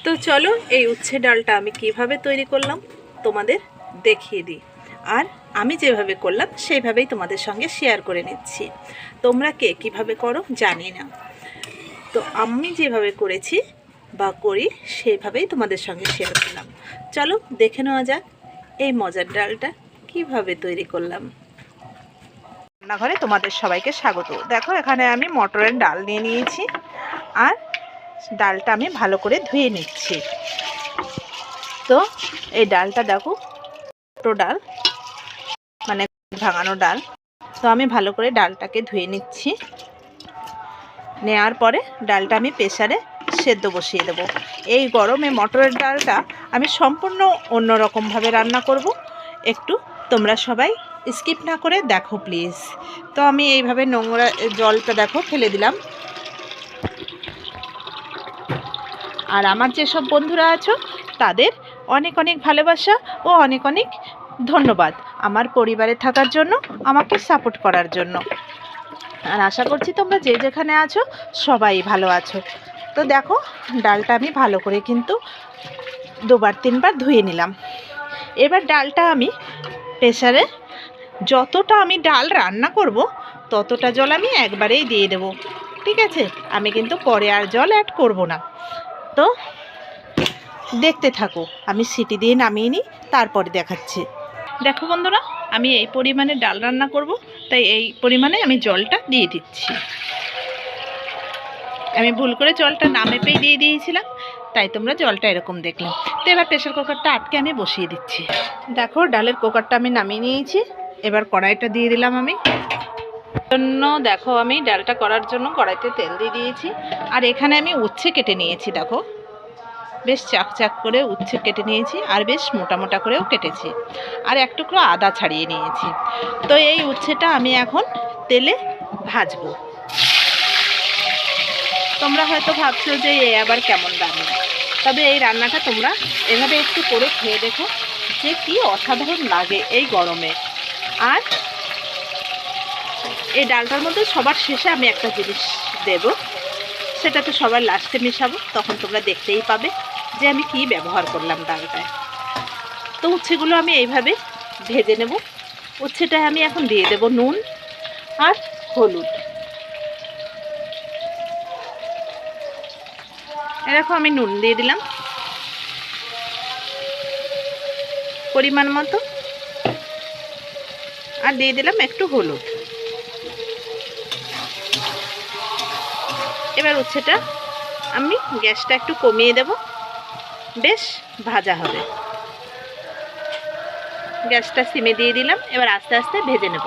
তো চলো এই উচ্ছে ডালটা আমি কিভাবে তৈরি করলাম তোমাদের দেখিয়ে দিই। আর আমি যেভাবে করলাম সেইভাবেই তোমাদের সঙ্গে শেয়ার করে নিচ্ছি। তোমরা কে কিভাবে করো জানি না, তো আমি যেভাবে করেছি বা করি সেইভাবেই তোমাদের সঙ্গে শেয়ার করলাম। চলো দেখে নেওয়া যাক এই মজার ডালটা কিভাবে তৈরি করলাম। রান্নাঘরে তোমাদের সবাইকে স্বাগত। দেখো এখানে আমি মটরের ডাল নিয়ে নিয়েছি, আর ডালটা আমি ভালো করে ধুয়ে নিচ্ছি। তো এই ডালটা দেখো ছোটো ডাল, মানে ভাঙানো ডাল। তো আমি ভালো করে ডালটাকে ধুয়ে নিচ্ছি। নেওয়ার পরে ডালটা আমি প্রেসারে সেদ্ধ বসিয়ে দেবো। এই গরমে মটরের ডালটা আমি সম্পূর্ণ অন্যরকমভাবে রান্না করব, একটু তোমরা সবাই স্কিপ না করে দেখো প্লিজ। তো আমি এইভাবে নোংরা জলটা দেখো ফেলে দিলাম। আর আমার যেসব বন্ধুরা আছো তাদের অনেক অনেক ভালোবাসা ও অনেক অনেক ধন্যবাদ আমার পরিবারে থাকার জন্য, আমাকে সাপোর্ট করার জন্য। আর আশা করছি তোমরা যে যেখানে আছো সবাই ভালো আছো। তো দেখো ডালটা আমি ভালো করে কিন্তু দুবার তিনবার ধুয়ে নিলাম। এবার ডালটা আমি প্রেসারে যতটা আমি ডাল রান্না করব ততটা জল আমি একবারেই দিয়ে দেব, ঠিক আছে? আমি কিন্তু পরে আর জল অ্যাড করব না। তো দেখতে থাকো, আমি সিটি দিয়ে নামিয়ে নিই, তারপরে দেখাচ্ছি। দেখো বন্ধুরা, আমি এই পরিমাণে ডাল রান্না করব, তাই এই পরিমাণে আমি জলটা দিয়ে দিচ্ছি। আমি ভুল করে জলটা না মেপেই দিয়ে দিয়েছিলাম, তাই তোমরা জলটা এরকম দেখলাম। তো এবার প্রেসার কুকারটা আটকে আমি বসিয়ে দিচ্ছি। দেখো ডালের কুকারটা আমি নামিয়ে নিয়েছি। এবার কড়াইটা দিয়ে দিলাম আমি। জন্য দেখো আমি ডালটা করার জন্য কড়াইতে তেল দিয়ে দিয়েছি। আর এখানে আমি উচ্ছে কেটে নিয়েছি, দেখো বেশ চাক চাক করে উচ্ছে কেটে নিয়েছি, আর বেশ মোটা মোটা করেও কেটেছি। আর এক টুকরো আদা ছাড়িয়ে নিয়েছি। তো এই উচ্ছেটা আমি এখন তেলে ভাজবো। তোমরা হয়তো ভাবছো যে এ আবার কেমন রান্না, তবে এই রান্নাটা তোমরা এভাবে একটু করে খেয়ে দেখো যে কি অসাধারণ লাগে এই গরমে। আর এই ডালটার মধ্যে সবার শেষে আমি একটা জিনিস দেব, সেটা তো সবার লাস্টে মেশাবো, তখন তোমরা দেখতেই পাবে যে আমি কি ব্যবহার করলাম ডালটায়। তো উচ্ছেগুলো আমি এইভাবে ভেজে নেব। উচ্ছেটায় আমি এখন দিয়ে দেব নুন আর হলুদ। এরকম আমি নুন দিয়ে দিলাম পরিমাণ মতো, আর দিয়ে দিলাম একটু হলুদ। এবার উচ্ছেটা আমি গ্যাসটা একটু কমিয়ে দেব, বেশ ভাজা হবে। গ্যাসটা সিমে দিয়ে দিলাম, এবার আস্তে আস্তে ভেজে নেব।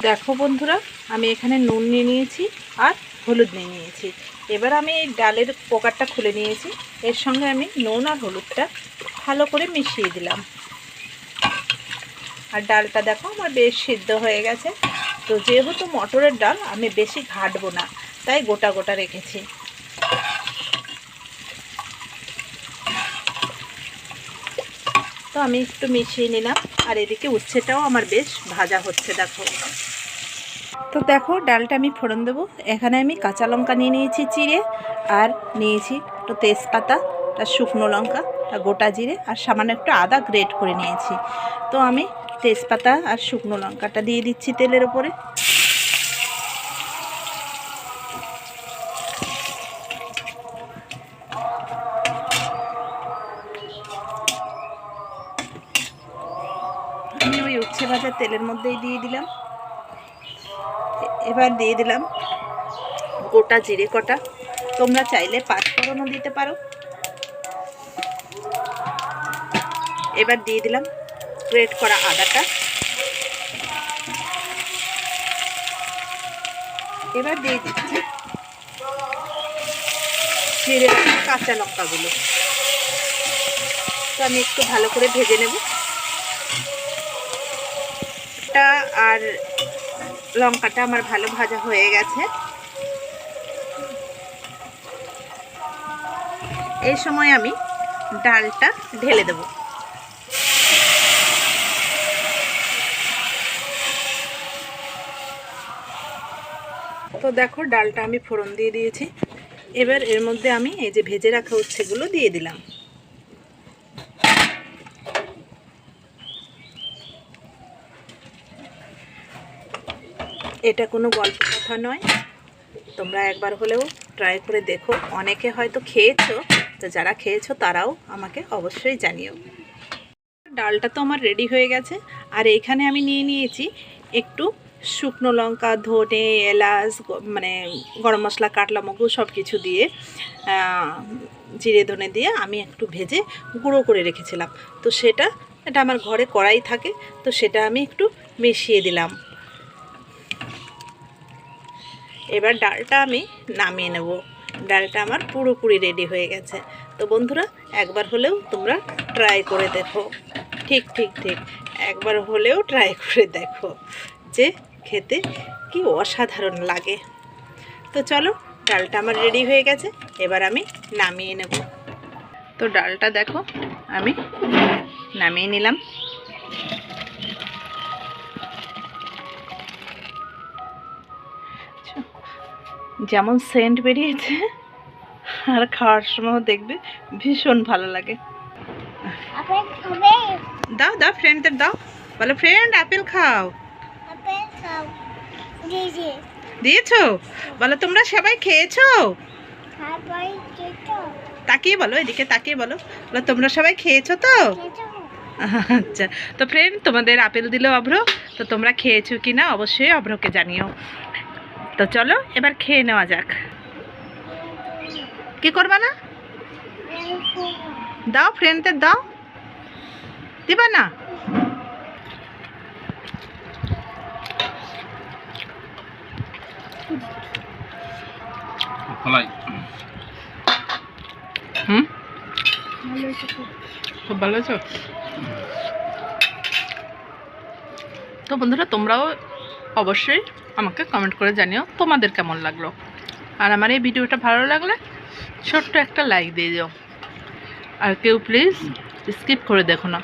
দেখো বন্ধুরা, আমি এখানে নুন নিয়ে নিয়েছি আর হলুদ নিয়ে নিয়েছি। এবার আমি এই ডালের কুকারটা খুলে নিয়েছি, এর সঙ্গে আমি নুন আর হলুদটা ভালো করে মিশিয়ে দিলাম। আর ডালটা দেখো আমার বেশ সিদ্ধ হয়ে গেছে। তো যেহেতু মটরের ডাল আমি বেশি ঘাটবো না, তাই গোটা গোটা রেখেছি। তো আমি একটু মিশিয়ে নিলাম, আর এদিকে উচ্ছেটাও আমার বেশ ভাজা হচ্ছে দেখো। তো দেখো ডালটা আমি ফোড়ন দেবো। এখানে আমি কাঁচা লঙ্কা নিয়ে নিয়েছি চিড়ে, আর নিয়েছি একটু তেজপাতা, আর শুকনো লঙ্কা, আর গোটা জিরে, আর সামান্য একটু আদা গ্রেট করে নিয়েছি। তো আমি তেজপাতা আর শুকনো লঙ্কাটা দিয়ে দিচ্ছি তেলের ওপরে। আমি ওই উচ্ছে ভাজা তেলের মধ্যেই দিয়ে দিলাম। এবার দিয়ে দিলাম গোটা জিরে কটা, তোমরা চাইলে পাঁচফোড়নও দিতে পারো। এবার দিয়ে দিলাম গ্রেট করা আদাটা। এবার দিয়ে দিচ্ছি জিরে কাঁচা লঙ্কাগুলো। তো আমি একটু ভালো করে ভেজে নেব। আর লঙ্কাটা আমার ভালো ভাজা হয়ে গেছে। এই সময় আমি ডালটা ঢেলে দেব। তো দেখো ডালটা আমি ফোড়ন দিয়ে দিয়েছি। এবার এর মধ্যে আমি এই যে ভেজে রাখা উচ্ছেগুলো দিয়ে দিলাম। এটা কোনো গল্প কথা নয়, তোমরা একবার হলেও ট্রাই করে দেখো। অনেকে হয়তো খেয়েছো, তো যারা খেয়েছো তারাও আমাকে অবশ্যই জানিও। ডালটা তো আমার রেডি হয়ে গেছে। আর এইখানে আমি নিয়ে নিয়েছি একটু শুকনো লঙ্কা, ধনে, এলাচ, মানে গরম মশলা, কাটলা মগু সব কিছু দিয়ে, জিরে ধনে দিয়ে আমি একটু ভেজে গুঁড়ো করে রেখেছিলাম। তো এটা আমার ঘরে কড়াই থাকে, তো সেটা আমি একটু মিশিয়ে দিলাম। এবার ডালটা আমি নামিয়ে নেব। ডালটা আমার পুরোপুরি রেডি হয়ে গেছে। তো বন্ধুরা একবার হলেও তোমরা ট্রাই করে দেখো। ঠিক ঠিক ঠিক একবার হলেও ট্রাই করে দেখো যে খেতে কি অসাধারণ লাগে। তো চলো, ডালটা আমার রেডি হয়ে গেছে, এবার আমি নামিয়ে নেব। তো ডালটা দেখো আমি নামিয়ে নিলাম। যেমন সেন্ট বেরিয়েছে, আর খাওয়ার সময় দেখবে ভীষণ ভালো লাগে। দাও দাও ফ্রেন্ডদের দাও, বলো ফ্রেন্ড আপেল খাও। দিয়েছো? বলো তোমরা সবাই খেয়েছো? তাকিয়ে বলো, এদিকে তাকিয়ে বলো, তোমরা সবাই খেয়েছো তো? আচ্ছা, তো ফ্রেন্ড তোমাদের আপেল দিল অভ্র, তো তোমরা খেয়েছো কি না অবশ্যই অভ্রকে জানিও। তো চলো এবার খেয়ে নেওয়া যাক। কি করবা না? দাও ফ্রেন্ডদের দাও, দিবা না? খুব ভালো হয়েছে। তো বন্ধুরা তোমরাও অবশ্যই আমাকে কমেন্ট করে জানিও তোমাদের কেমন লাগলো। আর আমার এই ভিডিওটা ভালো লাগলে ছোট্ট একটা লাইক দিয়ে দিও। আর কেউ প্লিজ স্কিপ করে দেখো না।